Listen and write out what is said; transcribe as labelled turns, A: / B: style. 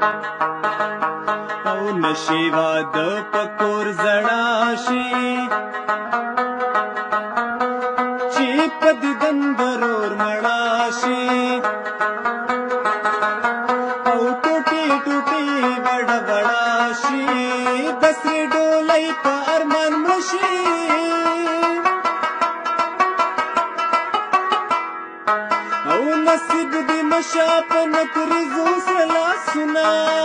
A: او نشي واده پکور زړه شي چې په دیدن ضرور مړه شي او ټوټي ټوټي بڑا بڑا شي د سرې ډولۍ په ارمان مړه شي او نصیب دې مشا په نکریزو سره لاسونه